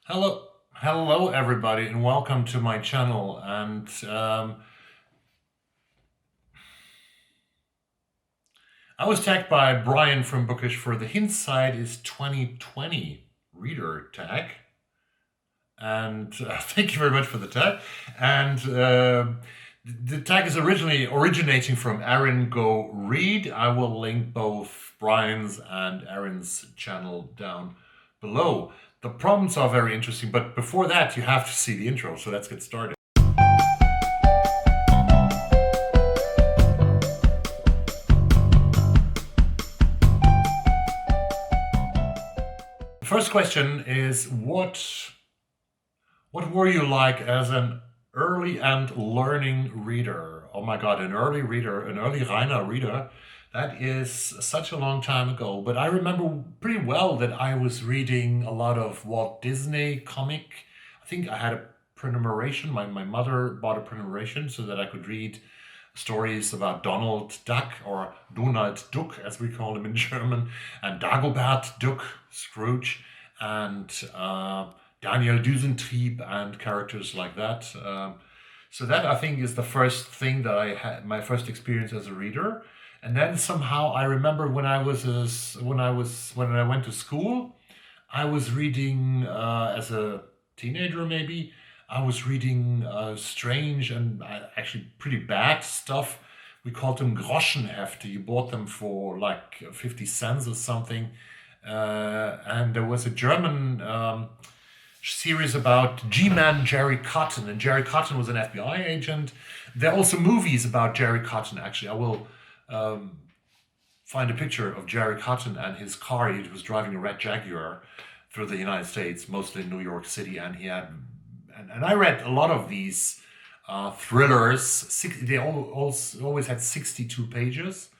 Hello, everybody, and welcome to my channel. And I was tagged by Brian from Bookish for the Hindsight is 2020 reader tag, and thank you very much for the tag. And the tag is originally originating from Aaron Go Read. I will link both Brian's and Aaron's channel down below. The prompts are very interesting, but before that, you have to see the intro. So let's get started. The first question is what were you like as an early and learning reader? Oh my God, an early reader, an early Rainer reader. That is such a long time ago. But I remember pretty well that I was reading a lot of Walt Disney comic. I think I had a prenumeration. My mother bought a prenumeration so that I could read stories about Donald Duck, or Donald Duck as we call him in German, and Dagobert Duck, Scrooge, and Daniel Düsentrieb, and characters like that. So that I think is the first thing that I had, my first experience as a reader. And then somehow I remember when I went to school, I was reading as a teenager maybe. I was reading strange and actually pretty bad stuff. We called them Groschenhefte. You bought them for like 50 cents or something. And there was a German series about G-Man Jerry Cotton, and Jerry Cotton was an FBI agent. There are also movies about Jerry Cotton, actually. I will find a picture of Jerry Cotton and his car. He was driving a red Jaguar through the United States, mostly in New York City, and he had and I read a lot of these thrillers. They always had 62 pages,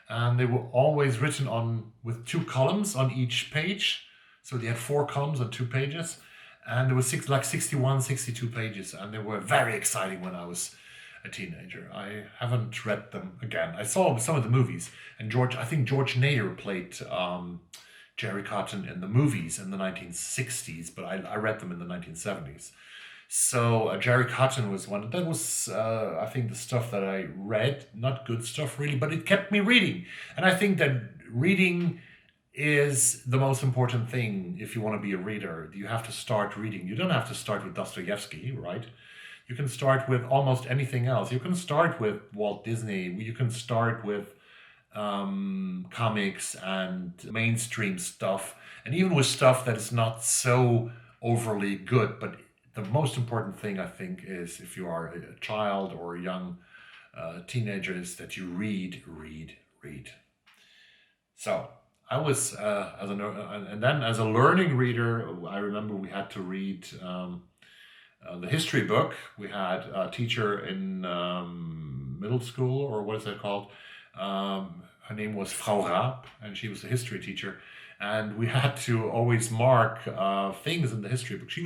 and they were always written on with two columns on each page. So they had four columns on 2 pages, and there was 61, 62 pages, and they were very exciting when I was a teenager. I haven't read them again. I saw some of the movies, and I think George Nader played Jerry Cotton in the movies in the 1960s, but I read them in the 1970s. So Jerry Cotton was one. That was, I think, the stuff that I read. Not good stuff, really, but it kept me reading. And I think that reading is the most important thing if you want to be a reader. You have to start reading. You don't have to start with Dostoevsky, right? You can start with almost anything else. You can start with Walt Disney. You can start with comics and mainstream stuff, and even with stuff that is not so overly good. But the most important thing, I think, is if you are a child or a young teenager, is that you read. So I was and then as a learning reader, I remember we had to read the history book. We had a teacher in middle school, or what is that called? Her name was Frau Raab, and she was a history teacher. And we had to always mark things in the history book. She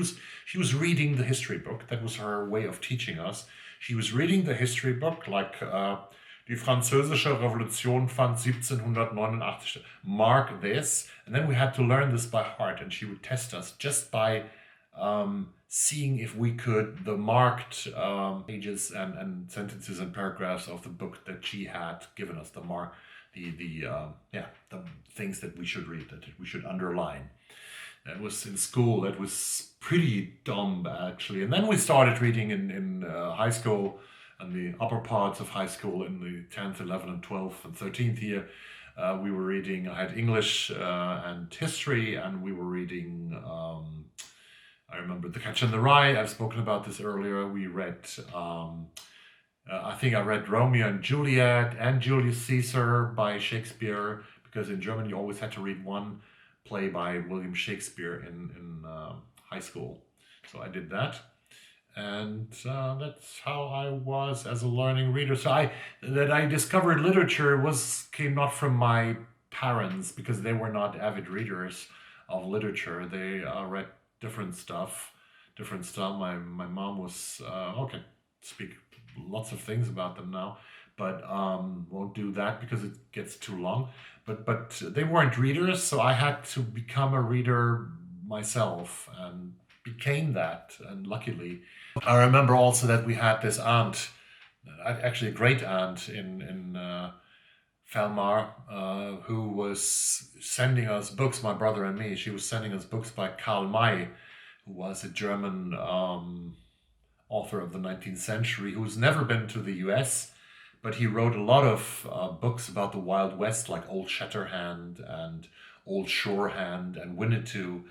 was reading the history book. That was her way of teaching us. She was reading the history book, like Die Französische Revolution fand 1789. Mark this, and then we had to learn this by heart. And she would test us just by seeing if we could the marked pages and sentences and paragraphs of the book that she had given us, the things that we should read, that we should underline. That was in school. That was pretty dumb, actually. And then we started reading in high school, and the upper parts of high school, in the 10th, 11th, and 12th and 13th year. We were reading, I had English and history, and we were reading, I remember The Catcher in the Rye. I've spoken about this earlier. We read, I think I read Romeo and Juliet and Julius Caesar by Shakespeare, because in German you always had to read one play by William Shakespeare in high school. So I did that. And that's how I was as a learning reader. So I discovered literature came not from my parents, because they were not avid readers of literature. They read different stuff. My mom was okay. Speak lots of things about them now, but won't do that because it gets too long. But they weren't readers, so I had to become a reader myself, and became that, and luckily. I remember also that we had this aunt, actually a great aunt in Falmar, who was sending us books, my brother and me. She was sending us books by Karl May, who was a German author of the 19th century, who's never been to the US, but he wrote a lot of books about the Wild West, like Old Shatterhand and Old Shorehand and Winnetou,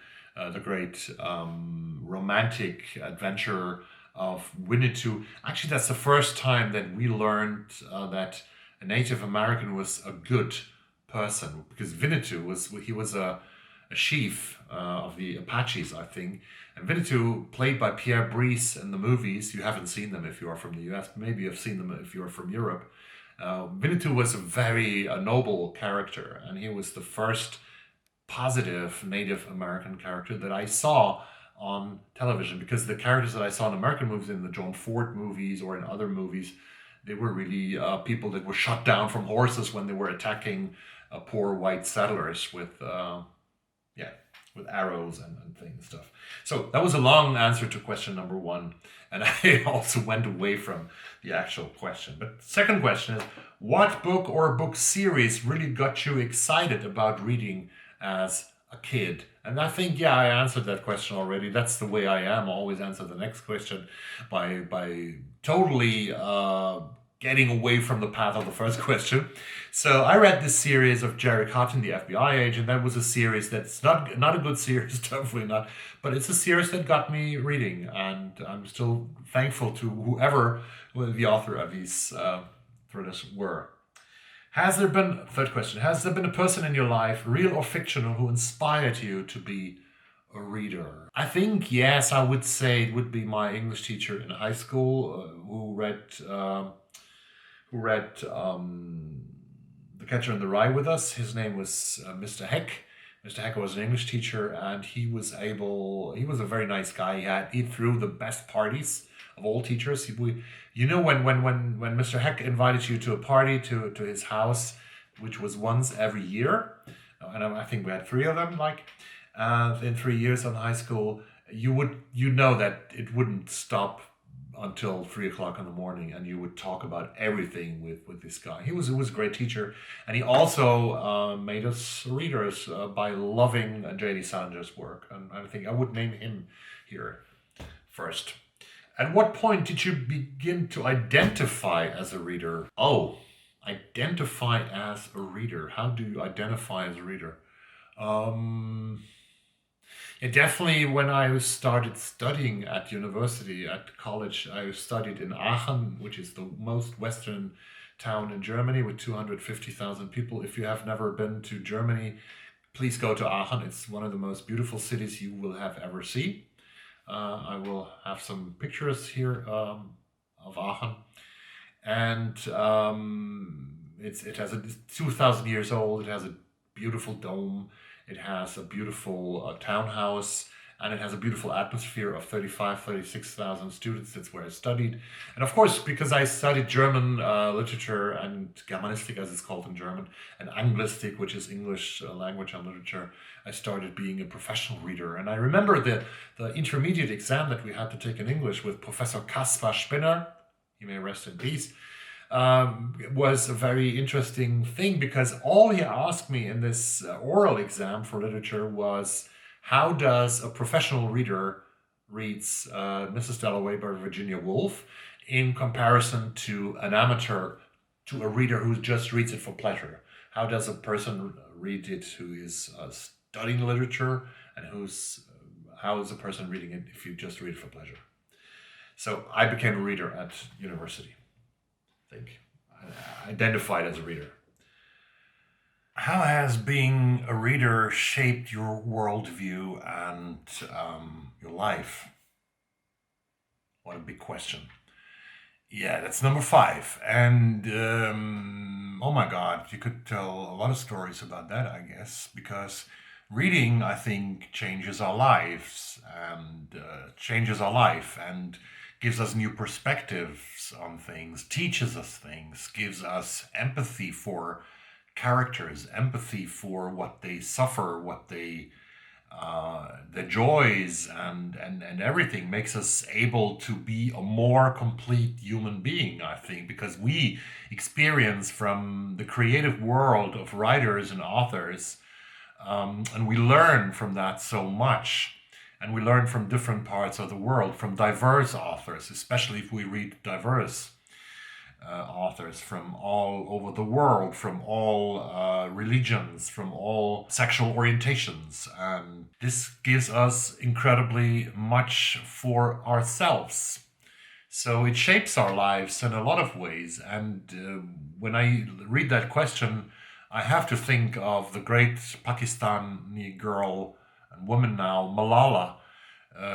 the great romantic adventure of Winnetou. Actually, that's the first time that we learned that a Native American was a good person, because Winnetou was a chief of the Apaches, I think. And Winnetou, played by Pierre Brice in the movies, you haven't seen them if you are from the US, maybe you've seen them if you're from Europe. Winnetou was a very noble character, and he was the first positive Native American character that I saw on television, because the characters that I saw in American movies, in the John Ford movies or in other movies, they were really people that were shot down from horses when they were attacking poor white settlers with arrows and things and stuff. So that was a long answer to question number one, and I also went away from the actual question. But second question is, what book or book series really got you excited about reading as a kid? And I think, I answered that question already. That's the way I am. I always answer the next question by totally getting away from the path of the first question. So I read this series of Jerry Cotton, the FBI agent. That was a series that's not a good series, definitely not, but it's a series that got me reading, and I'm still thankful to whoever the author of these thrillers were. Third question, has there been a person in your life, real or fictional, who inspired you to be a reader? I think, yes, I would say it would be my English teacher in high school, who read The Catcher in the Rye with us. His name was Mr. Heck. Mr. Heck was an English teacher, and he was a very nice guy. He threw the best parties of all teachers. When Mr. Heck invited you to a party to his house, which was once every year, and I think we had three of them, in 3 years in high school, you know that it wouldn't stop until 3 o'clock in the morning, and you would talk about everything with this guy. He was a great teacher, and he also made us readers by loving J.D. Salinger's work, and I think I would name him here first. At what point did you begin to identify as a reader? Oh, identify as a reader. How do you identify as a reader? Definitely when I started studying at university, at college, I studied in Aachen, which is the most western town in Germany with 250,000 people. If you have never been to Germany, please go to Aachen. It's one of the most beautiful cities you will have ever seen. I will have some pictures here of Aachen. And it's 2,000 years old. It has a beautiful dome. It has a beautiful townhouse, and it has a beautiful atmosphere of 36,000 students. That's where I studied. And of course, because I studied German literature and Germanistik, as it's called in German, and Anglistik, which is English language and literature, I started being a professional reader. And I remember the intermediate exam that we had to take in English with Professor Kaspar Spinner, he may rest in peace, was a very interesting thing, because all he asked me in this oral exam for literature was, how does a professional reader reads Mrs. Dalloway by Virginia Woolf in comparison to an amateur, to a reader who just reads it for pleasure? How does a person read it who is studying literature, and how is a person reading it if you just read it for pleasure? So I became a reader at university. I think I identified as a reader. How has being a reader shaped your worldview and your life? What a big question. Yeah, that's number 5. And oh my God, you could tell a lot of stories about that, I guess, because reading, I think, changes our lives and gives us new perspectives on things, teaches us things, gives us empathy for characters, empathy for what they suffer, what they the joys and everything makes us able to be a more complete human being, I think, because we experience from the creative world of writers and authors, and we learn from that so much. And we learn from different parts of the world, from diverse authors, especially if we read diverse authors from all over the world, from all religions, from all sexual orientations. And this gives us incredibly much for ourselves. So it shapes our lives in a lot of ways. And when I read that question, I have to think of the great Pakistani girl and woman now, Malala,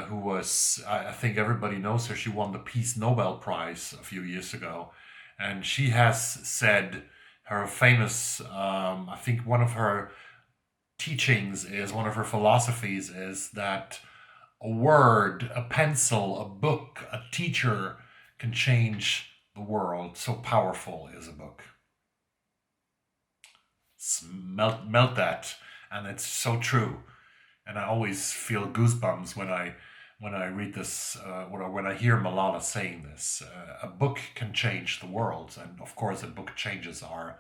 who was, I think everybody knows her. She won the Peace Nobel Prize a few years ago. And she has said her famous, I think one of her teachings is, one of her philosophies is that a word, a pencil, a book, a teacher can change the world. So powerful is a book. Melt that. And it's so true. And I always feel goosebumps when I read this, or when I hear Malala saying this. A book can change the world, and of course, a book changes our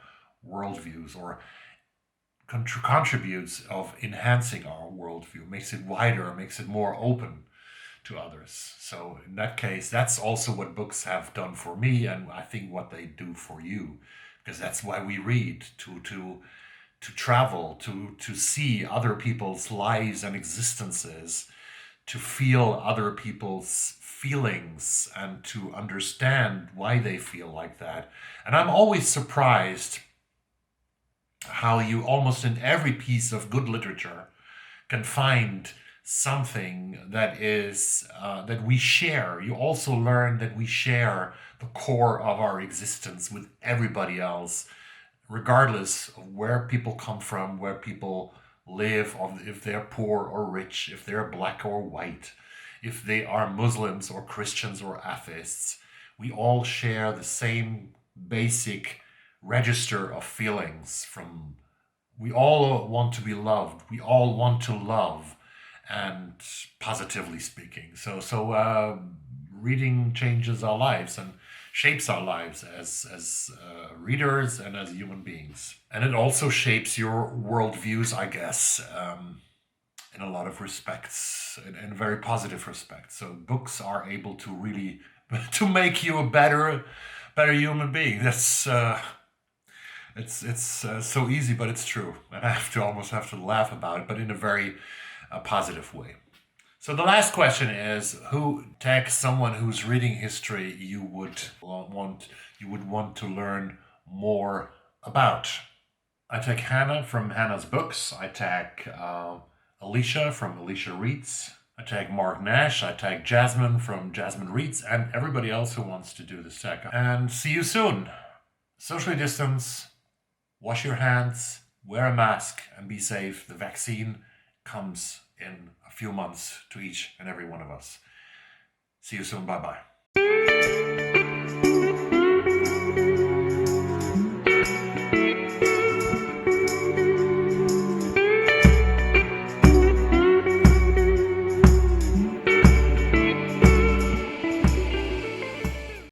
worldviews, or contributes of enhancing our worldview, makes it wider, makes it more open to others. So in that case, that's also what books have done for me, and I think what they do for you, because that's why we read, to travel, to see other people's lives and existences, to feel other people's feelings and to understand why they feel like that. And I'm always surprised how you almost in every piece of good literature can find something that is that we share. You also learn that we share the core of our existence with everybody else, regardless of where people come from, where people live, or if they're poor or rich, if they're black or white, if they are Muslims or Christians or atheists. We all share the same basic register of feelings. We all want to be loved. We all want to love, and positively speaking. So reading changes our lives and shapes our lives as readers and as human beings. And it also shapes your worldviews, I guess, in a lot of respects, in very positive respects. So books are able to really to make you a better human being. That's it's so easy, but it's true. And I almost have to laugh about it, but in a very positive way. So the last question is, who takes someone who's reading history you would want to learn more about? I take Hannah from Hannah's books. I tag Alicia from Alicia Reads. I tag Mark Nash. I tag Jasmine from Jasmine Reads, and everybody else who wants to do this tag. And see you soon. Socially distance, wash your hands, wear a mask, and be safe. The vaccine comes in a few months to each and every one of us. See you soon. Bye-bye.